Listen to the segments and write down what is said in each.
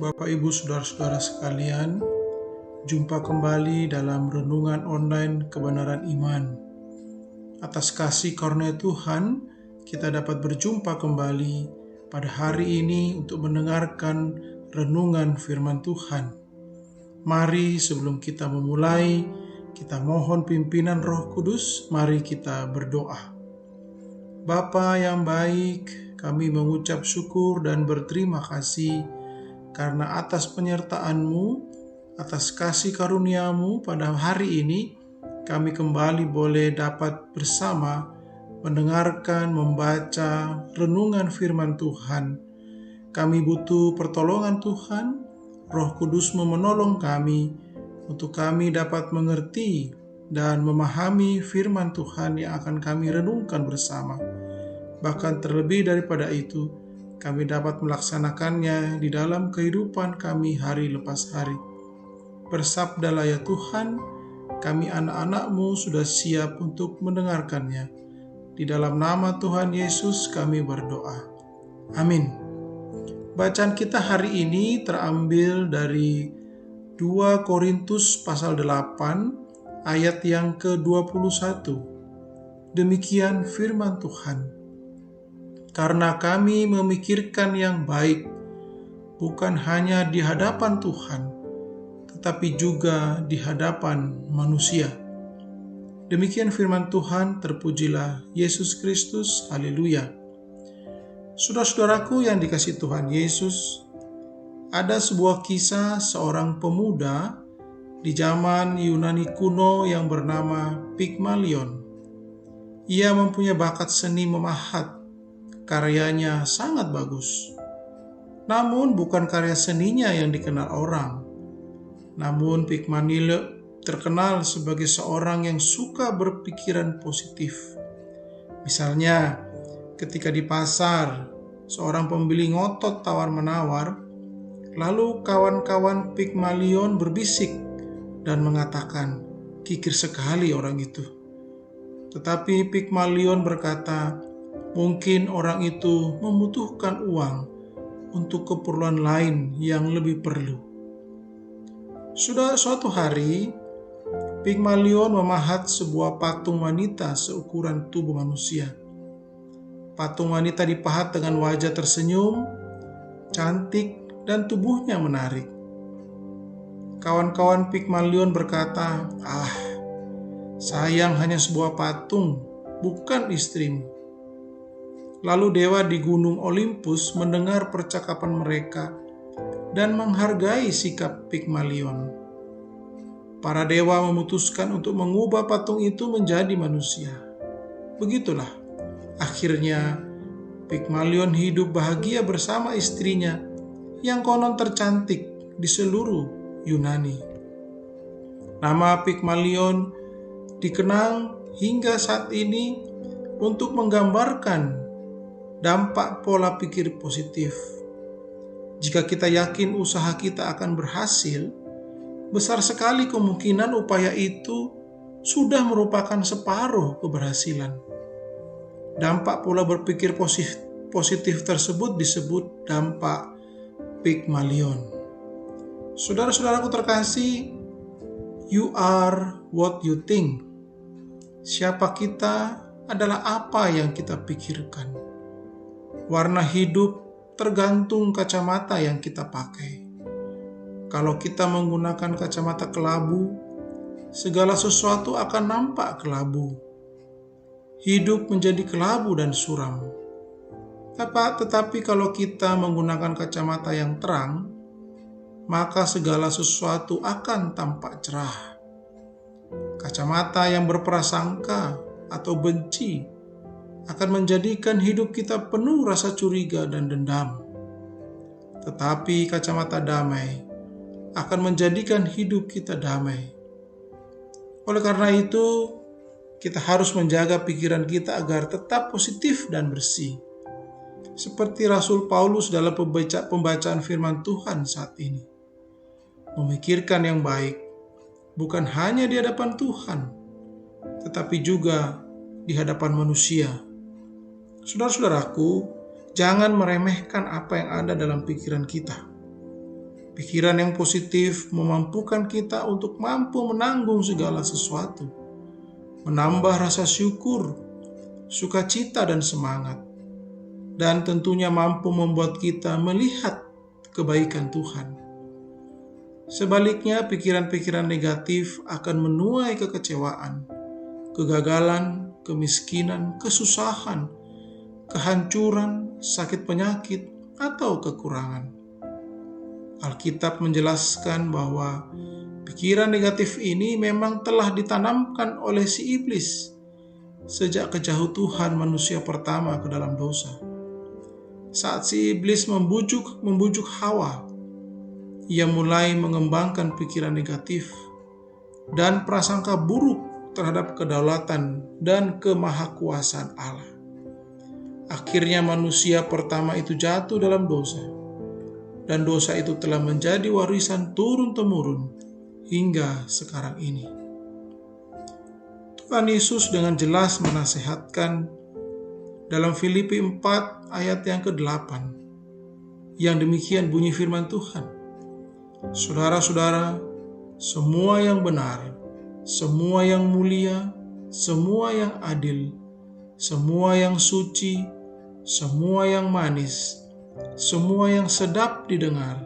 Bapak, Ibu, Saudara-saudara sekalian, jumpa kembali dalam renungan online kebenaran iman. Atas kasih karunia Tuhan, kita dapat berjumpa kembali pada hari ini untuk mendengarkan renungan firman Tuhan. Mari sebelum kita memulai, kita mohon pimpinan Roh Kudus, mari kita berdoa. Bapa yang baik, kami mengucap syukur dan berterima kasih karena atas penyertaan-Mu, atas kasih karunia-Mu pada hari ini, kami kembali boleh dapat bersama mendengarkan, membaca renungan firman Tuhan. Kami butuh pertolongan Tuhan, Roh Kudus-Mu menolong kami, untuk kami dapat mengerti dan memahami firman Tuhan yang akan kami renungkan bersama. Bahkan terlebih daripada itu, kami dapat melaksanakannya di dalam kehidupan kami hari lepas hari. Bersabdalah ya Tuhan, kami anak-anak-Mu sudah siap untuk mendengarkannya. Di dalam nama Tuhan Yesus kami berdoa. Amin. Bacaan kita hari ini terambil dari 2 Korintus pasal 8 ayat yang ke-21. Demikian firman Tuhan. Karena kami memikirkan yang baik, bukan hanya di hadapan Tuhan, tetapi juga di hadapan manusia. Demikian firman Tuhan, terpujilah Yesus Kristus, haleluya. Saudara-saudaraku yang dikasihi Tuhan Yesus, ada sebuah kisah seorang pemuda di zaman Yunani kuno yang bernama Pygmalion. Ia mempunyai bakat seni memahat. Karyanya sangat bagus. Namun bukan karya seninya yang dikenal orang. Namun Pygmalion terkenal sebagai seorang yang suka berpikiran positif. Misalnya, ketika di pasar, seorang pembeli ngotot tawar-menawar, lalu kawan-kawan Pygmalion berbisik dan mengatakan, "Kikir sekali orang itu." Tetapi Pygmalion berkata, mungkin orang itu membutuhkan uang untuk keperluan lain yang lebih perlu. Sudah suatu hari, Pygmalion memahat sebuah patung wanita seukuran tubuh manusia. Patung wanita dipahat dengan wajah tersenyum, cantik, dan tubuhnya menarik. Kawan-kawan Pygmalion berkata, sayang hanya sebuah patung, bukan istrimu." Lalu dewa di gunung Olympus mendengar percakapan mereka dan menghargai sikap Pygmalion. Para dewa memutuskan untuk mengubah patung itu menjadi manusia. Begitulah, akhirnya Pygmalion hidup bahagia bersama istrinya yang konon tercantik di seluruh Yunani. Nama Pygmalion dikenal hingga saat ini untuk menggambarkan dampak pola pikir positif. Jika kita yakin usaha kita akan berhasil, besar sekali kemungkinan upaya itu sudah merupakan separuh keberhasilan. Dampak pola berpikir positif tersebut disebut dampak Pygmalion. Saudara-saudaraku terkasih, you are what you think. Siapa kita adalah apa yang kita pikirkan. Warna hidup tergantung kacamata yang kita pakai. Kalau kita menggunakan kacamata kelabu, segala sesuatu akan nampak kelabu. Hidup menjadi kelabu dan suram. Tetapi kalau kita menggunakan kacamata yang terang, maka segala sesuatu akan tampak cerah. Kacamata yang berprasangka atau benci akan menjadikan hidup kita penuh rasa curiga dan dendam. Tetapi kacamata damai akan menjadikan hidup kita damai. Oleh karena itu, kita harus menjaga pikiran kita agar tetap positif dan bersih. Seperti Rasul Paulus dalam pembacaan firman Tuhan saat ini. Memikirkan yang baik, bukan hanya di hadapan Tuhan, tetapi juga di hadapan manusia. Saudara-saudaraku, jangan meremehkan apa yang ada dalam pikiran kita. Pikiran yang positif memampukan kita untuk mampu menanggung segala sesuatu, menambah rasa syukur, sukacita, dan semangat, dan tentunya mampu membuat kita melihat kebaikan Tuhan. Sebaliknya, pikiran-pikiran negatif akan menuai kekecewaan, kegagalan, kemiskinan, kesusahan, kehancuran, sakit penyakit, atau kekurangan. Alkitab menjelaskan bahwa pikiran negatif ini memang telah ditanamkan oleh si iblis sejak kejatuhan manusia pertama ke dalam dosa. Saat si iblis membujuk Hawa, ia mulai mengembangkan pikiran negatif dan prasangka buruk terhadap kedaulatan dan kemahakuasaan Allah. Akhirnya manusia pertama itu jatuh dalam dosa, dan dosa itu telah menjadi warisan turun-temurun hingga sekarang ini. Tuhan Yesus dengan jelas menasihatkan dalam Filipi 4 ayat yang ke-8, yang demikian bunyi firman Tuhan, "Saudara-saudara, semua yang benar, semua yang mulia, semua yang adil, semua yang suci, semua yang manis, semua yang sedap didengar,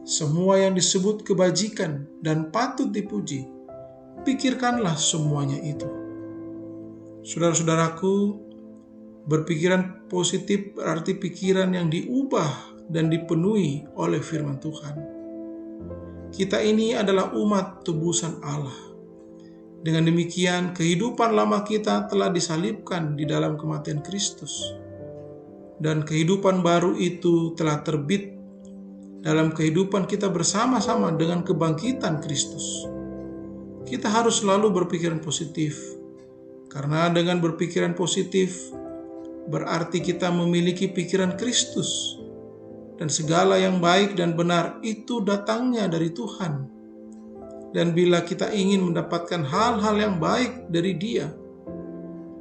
semua yang disebut kebajikan dan patut dipuji, pikirkanlah semuanya itu." Saudara-saudaraku, berpikiran positif berarti pikiran yang diubah dan dipenuhi oleh firman Tuhan. Kita ini adalah umat tebusan Allah. Dengan demikian, kehidupan lama kita telah disalibkan di dalam kematian Kristus, dan kehidupan baru itu telah terbit dalam kehidupan kita bersama-sama dengan kebangkitan Kristus. Kita harus selalu berpikiran positif, karena dengan berpikiran positif berarti kita memiliki pikiran Kristus, dan segala yang baik dan benar itu datangnya dari Tuhan. Dan bila kita ingin mendapatkan hal-hal yang baik dari Dia,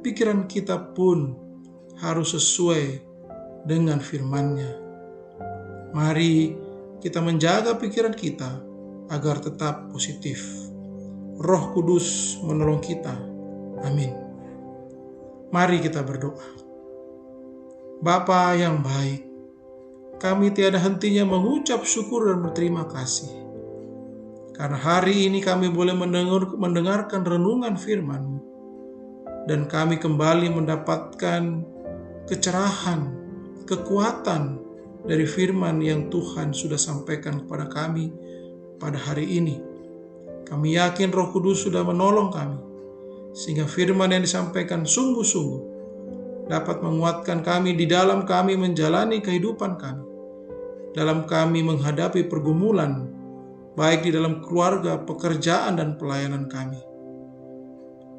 pikiran kita pun harus sesuai dengan firman-Nya. Mari kita menjaga pikiran kita agar tetap positif. Roh Kudus menolong kita. Amin. Mari kita berdoa. Bapa yang baik, kami tiada hentinya mengucap syukur dan berterima kasih, karena hari ini kami boleh mendengarkan renungan firman-Mu, dan kami kembali mendapatkan kecerahan, kekuatan dari firman yang Tuhan sudah sampaikan kepada kami pada hari ini. Kami yakin Roh Kudus sudah menolong kami, sehingga firman yang disampaikan sungguh-sungguh dapat menguatkan kami di dalam kami menjalani kehidupan kami, dalam kami menghadapi pergumulan, baik di dalam keluarga, pekerjaan, dan pelayanan kami.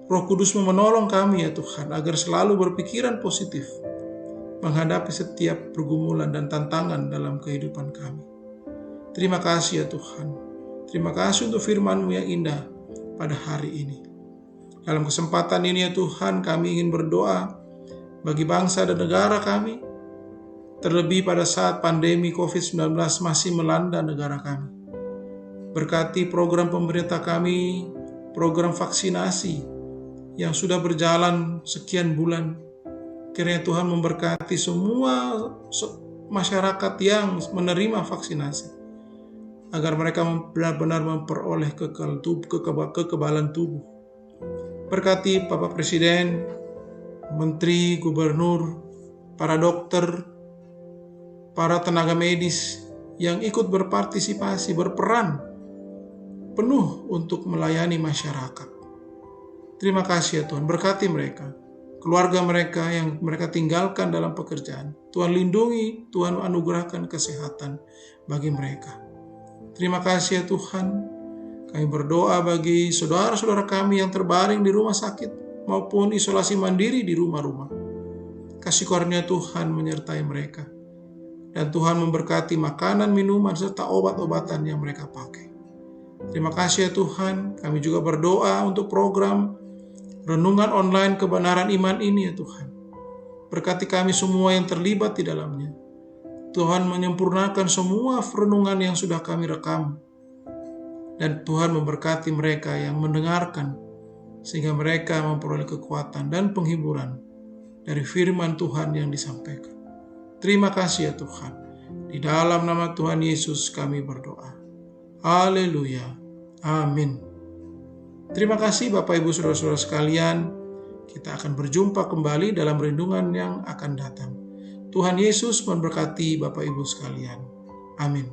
Roh Kudus menolong kami ya Tuhan, agar selalu berpikiran positif, menghadapi setiap pergumulan dan tantangan dalam kehidupan kami. Terima kasih ya Tuhan. Terima kasih untuk firman-Mu yang indah pada hari ini. Dalam kesempatan ini ya Tuhan, kami ingin berdoa bagi bangsa dan negara kami, terlebih pada saat pandemi COVID-19 masih melanda negara kami. Berkati program pemerintah kami, program vaksinasi yang sudah berjalan sekian bulan. Kiranya Tuhan memberkati semua masyarakat yang menerima vaksinasi, agar mereka benar-benar memperoleh kekebalan tubuh. Berkati Bapak Presiden, Menteri, Gubernur, para dokter, para tenaga medis yang ikut berpartisipasi, berperan penuh untuk melayani masyarakat. Terima kasih ya Tuhan, berkati mereka, keluarga mereka yang mereka tinggalkan dalam pekerjaan. Tuhan lindungi, Tuhan anugerahkan kesehatan bagi mereka. Terima kasih ya Tuhan. Kami berdoa bagi saudara-saudara kami yang terbaring di rumah sakit maupun isolasi mandiri di rumah-rumah. Kasih karunia Tuhan menyertai mereka, dan Tuhan memberkati makanan, minuman, serta obat-obatan yang mereka pakai. Terima kasih ya Tuhan. Kami juga berdoa untuk program renungan online kebenaran iman ini ya Tuhan. Berkati kami semua yang terlibat di dalamnya. Tuhan menyempurnakan semua renungan yang sudah kami rekam. Dan Tuhan memberkati mereka yang mendengarkan, sehingga mereka memperoleh kekuatan dan penghiburan dari firman Tuhan yang disampaikan. Terima kasih ya Tuhan. Di dalam nama Tuhan Yesus kami berdoa. Haleluya. Amin. Terima kasih Bapak Ibu Saudara-saudara sekalian. Kita akan berjumpa kembali dalam renungan yang akan datang. Tuhan Yesus memberkati Bapak Ibu sekalian. Amin.